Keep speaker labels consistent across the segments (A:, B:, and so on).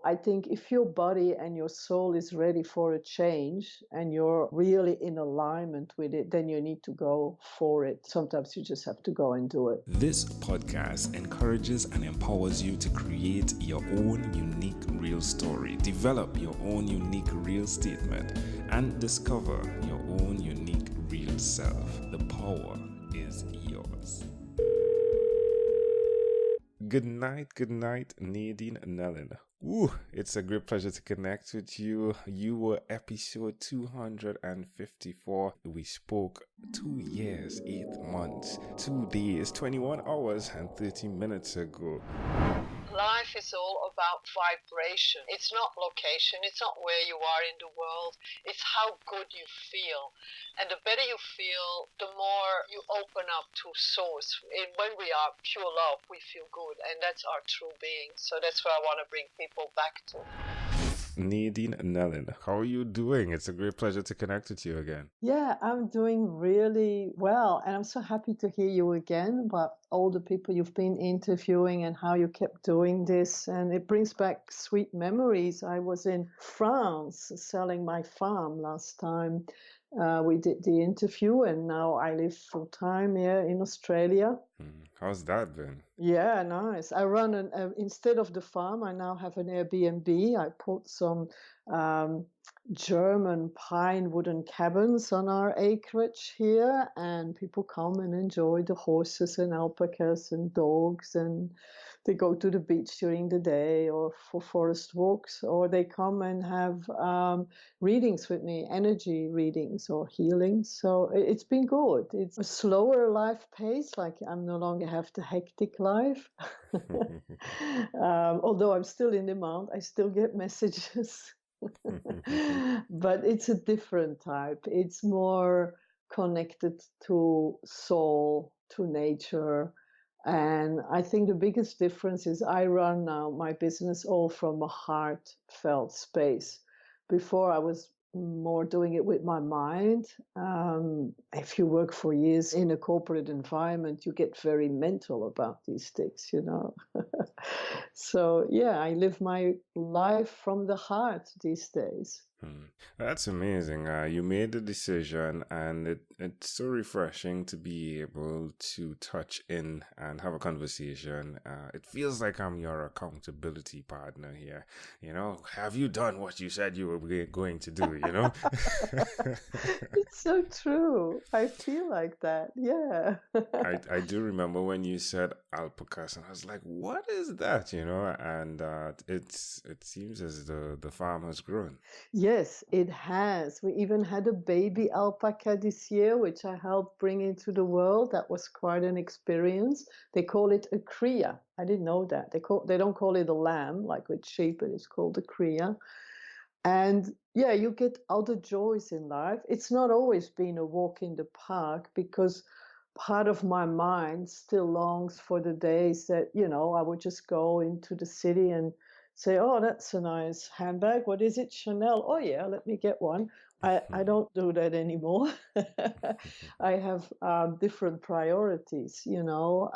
A: I think if your body and your soul is ready for a change and you're really in alignment with it, then you need to go for it. Sometimes you just have to go and do it.
B: This podcast encourages and empowers you to create your own unique real story, develop your own unique real statement, and discover your own unique real self. The power is yours. Good night, Nadine Nelen. Ooh, it's a great pleasure to connect with you. You were episode 254. We spoke 2 years, 8 months, 2 days, 21 hours, and 30 minutes ago.
C: Life is all about vibration. It's not location. It's not where you are in the world. It's how good you feel. And the better you feel, the more you open up to source. When we are pure love, we feel good. And that's our true being. So that's where I want to bring people back to.
B: Nadine Nelen, how are you doing? It's a great pleasure to connect with you again.
A: Yeah, I'm doing really well. And I'm so happy to hear you again about all the people you've been interviewing and how you kept doing this. And it brings back sweet memories. I was in France selling my farm last time. We did the interview, and now I live full time here in Australia.
B: How's that been?
A: Yeah, nice. I run instead of the farm, I now have an Airbnb. I put some German pine wooden cabins on our acreage here, and people come and enjoy the horses and alpacas and dogs, and they go to the beach during the day or for forest walks, or they come and have readings with me, energy readings or healings. So it's been good. It's a slower life pace, like I'm no longer have the hectic life. Although I'm still in demand, I still get messages. But it's a different type. It's more connected to soul, to nature. And I think the biggest difference is I run now my business all from a heartfelt space. Before I was more doing it with my mind. If you work for years in a corporate environment, you get very mental about these things, you know. So, yeah, I live my life from the heart these days.
B: That's amazing. You made the decision, and it's so refreshing to be able to touch in and have a conversation. It feels like I'm your accountability partner here. You know, have you done what you said you were going to do, you know?
A: It's so true. I feel like that. Yeah.
B: I do remember when you said alpacas, and I was like, what is that, you know? And it seems as though the farm has grown.
A: Yes, it has. We even had a baby alpaca this year, which I helped bring into the world. That was quite an experience. They call it a cria. I didn't know that. They don't call it a lamb like with sheep, but it's called a cria. And yeah, you get other joys in life. It's not always been a walk in the park, because part of my mind still longs for the days that, you know, I would just go into the city and say, oh, that's a nice handbag. What is it? Chanel. Oh, yeah, let me get one. I don't do that anymore. I have different priorities, you know.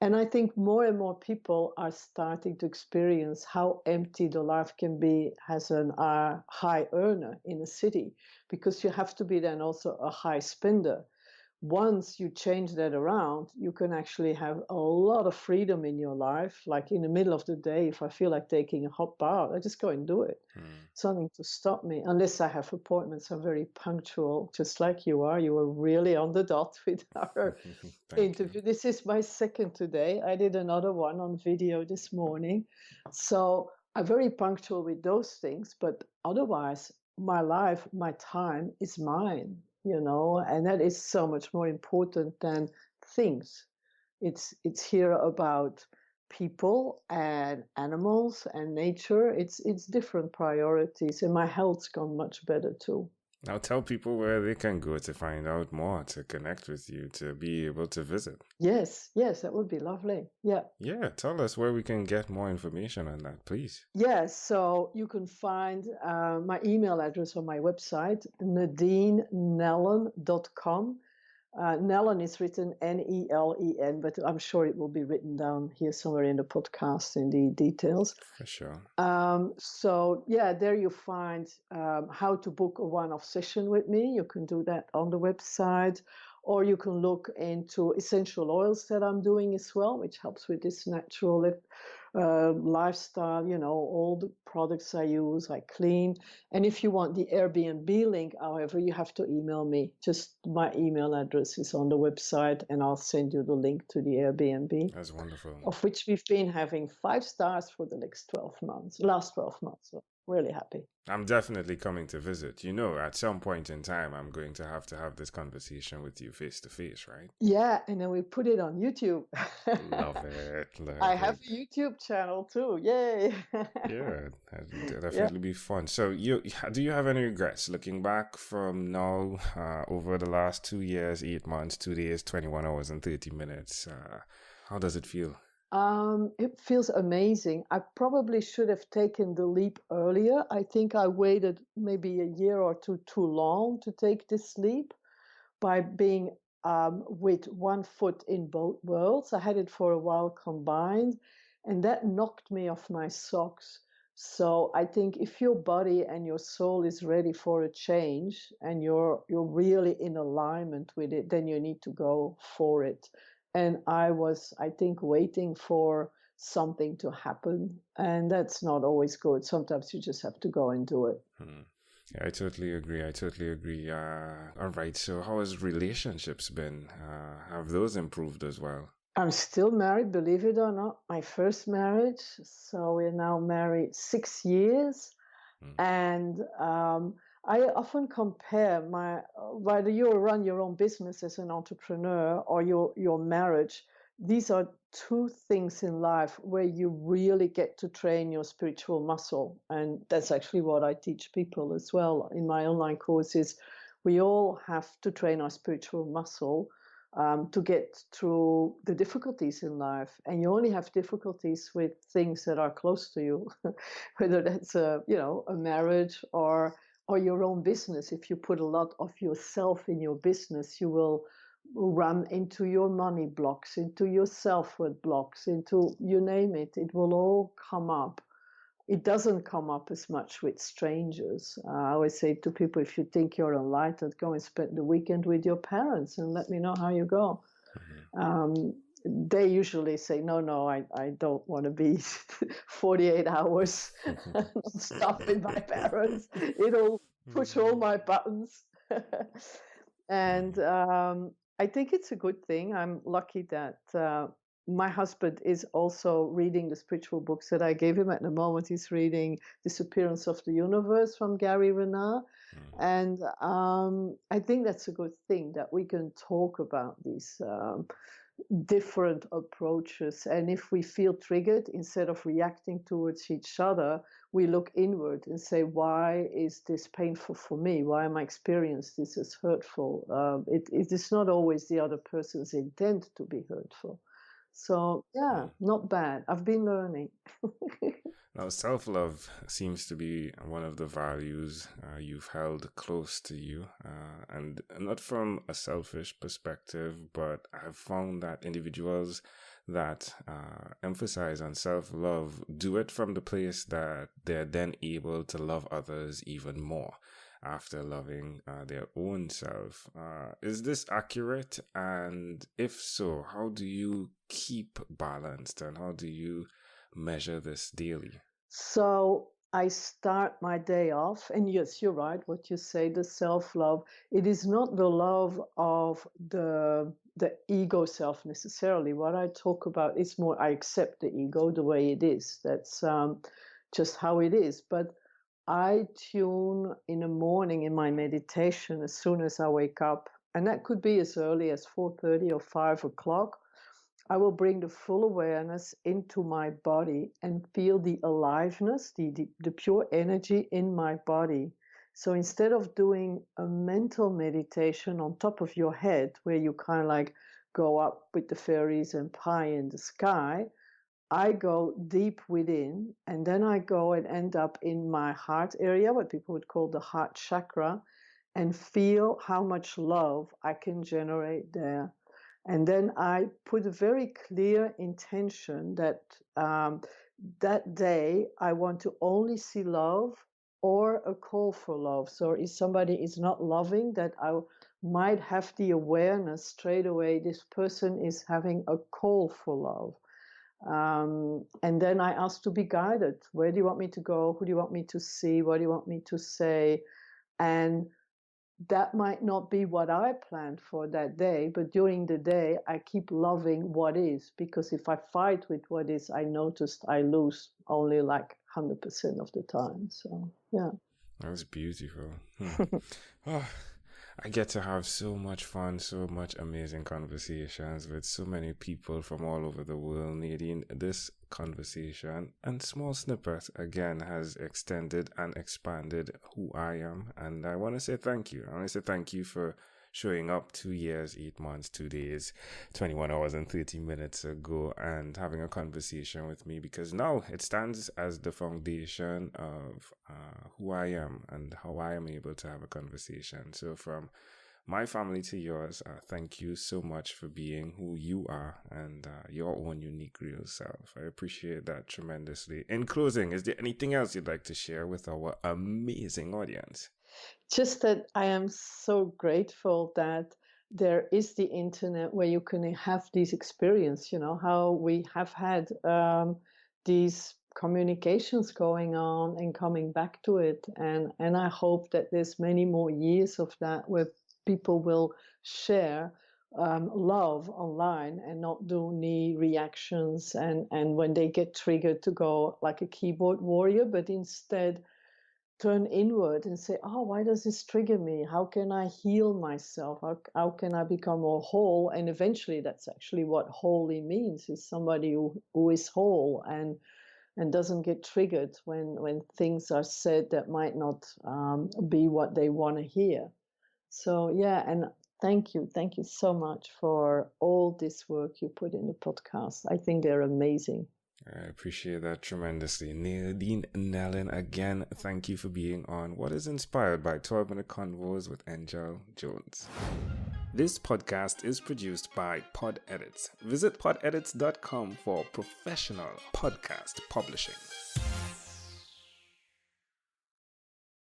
A: And I think more and more people are starting to experience how empty the life can be as a high earner in a city, because you have to be then also a high spender. Once you change that around, you can actually have a lot of freedom in your life. Like in the middle of the day, if I feel like taking a hot bath, I just go and do it. Something to stop me, unless I have appointments. I'm very punctual, just like you are. You were really on the dot with our interview. This is my second today. I did another one on video this morning. So I'm very punctual with those things, but otherwise, my life, my time is mine. You know, and that is so much more important than things. It's here about people and animals and nature. It's different priorities, and my health's gone much better too.
B: Now tell people where they can go to find out more, to connect with you, to be able to visit.
A: Yes, that would be lovely. Yeah.
B: Yeah, tell us where we can get more information on that, please.
A: Yes, so you can find my email address on my website, nadinenelen.com. Nelen is written Nelen, but I'm sure it will be written down here somewhere in the podcast in the details.
B: For sure.
A: So yeah, there you find how to book a one-off session with me. You can do that on the website, or you can look into essential oils that I'm doing as well, which helps with this natural lifestyle. You know, all the products I use, I clean. And if you want the Airbnb link, however, you have to email me. Just my email address is on the website, and I'll send you the link to the Airbnb,
B: That's wonderful.
A: of which we've been having 5 stars for the last 12 months. So really happy.
B: I'm definitely coming to visit. You know, at some point in time, I'm going to have this conversation with you face to face, right?
A: Yeah, and then we put it on YouTube.
B: Love it. Love
A: I have
B: it.
A: a YouTube channel too. Yay.
B: Yeah, that'd
A: Yeah.
B: definitely be fun. So, do you have any regrets looking back from now over the last 2 years, 8 months, 2 days, 21 hours, and 30 minutes? How does it feel?
A: It feels amazing. I probably should have taken the leap earlier. I think I waited maybe a year or two too long to take this leap by being with one foot in both worlds. I had it for a while combined, and that knocked me off my socks. So I think if your body and your soul is ready for a change and you're really in alignment with it, then you need to go for it. And I was, I think, waiting for something to happen, and that's not always good. Sometimes you just have to go and do it.
B: Hmm. Yeah, I totally agree. I totally agree. All right. So, how has relationships been? Have those improved as well?
A: I'm still married, believe it or not. My first marriage. So we're now married 6 years.
B: Hmm.
A: And I often compare whether you run your own business as an entrepreneur or your marriage, these are two things in life where you really get to train your spiritual muscle. And that's actually what I teach people as well in my online courses. We all have to train our spiritual muscle to get through the difficulties in life. And you only have difficulties with things that are close to you, whether that's a marriage or your own business. If you put a lot of yourself in your business, you will run into your money blocks, into your self-worth blocks, into you name it. It will all come up. It doesn't come up as much with strangers. I always say to people, if you think you're enlightened, go and spend the weekend with your parents and let me know how you go.
B: Mm-hmm.
A: They usually say, no, I don't want to be 48 hours non-stop with my parents. It'll push all my buttons. And I think it's a good thing. I'm lucky that my husband is also reading the spiritual books that I gave him. At the moment, he's reading Disappearance of the Universe from Gary Renard. And I think that's a good thing that we can talk about these different approaches. And if we feel triggered, instead of reacting towards each other, we look inward and say, why is this painful for me? Why am I experiencing this as hurtful? It is not always the other person's intent to be hurtful. So, yeah, not bad. I've been learning.
B: Now, self-love seems to be one of the values you've held close to you, and not from a selfish perspective, but I've found that individuals that emphasize on self-love do it from the place that they're then able to love others even more after loving their own self. Is this accurate? And if so, how do you keep balanced and how do you measure this daily?
A: So I start my day off, and yes, you're right, what you say, the self-love. It is not the love of the ego self necessarily. What I talk about is more I accept the ego the way it is. That's just how it is. But I tune in the morning in my meditation as soon as I wake up, and that could be as early as 4:30 or 5 o'clock. I will bring the full awareness into my body and feel the aliveness, the pure energy in my body. So instead of doing a mental meditation on top of your head, where you kind of like go up with the fairies and pie in the sky, I go deep within, and then I go and end up in my heart area, what people would call the heart chakra. and feel how much love I can generate there. And then I put a very clear intention that that day I want to only see love or a call for love. So if somebody is not loving, that I might have the awareness straight away this person is having a call for love. And then I ask to be guided. Where do you want me to go? Who do you want me to see? What do you want me to say? And that might not be what I planned for that day, but during the day, I keep loving what is, because if I fight with what is, I noticed I lose only like 100% of the time. So, yeah.
B: That's beautiful. Oh, I get to have so much fun, so much amazing conversations with so many people from all over the world. Nadine, this conversation and small snippet again has extended and expanded who I am. And I want to say thank you. I want to say thank you for showing up 2 years, 8 months, 2 days, 21 hours and 30 minutes ago and having a conversation with me, because now it stands as the foundation of who I am and how I am able to have a conversation. So from my family to yours, thank you so much for being who you are and your own unique real self. I appreciate that tremendously. In closing, is there anything else you'd like to share with our amazing audience?
A: Just that I am so grateful that there is the internet where you can have these experience, how we have had these communications going on and coming back to it. And I hope that there's many more years of that where people will share love online and not do knee reactions and when they get triggered to go like a keyboard warrior, but instead turn inward and say, oh, why does this trigger me? How can I heal myself? How can I become more whole? And eventually that's actually what wholly means, is somebody who is whole and doesn't get triggered when things are said that might not be what they want to hear. So, yeah, and thank you so much for all this work you put in the podcast. I think they're amazing.
B: I appreciate that tremendously. Nadine Nelen, again, thank you for being on What is Inspired by 12-Minute Convos with Angel Jones. This podcast is produced by Pod Edits. Visit podedits.com for professional podcast publishing.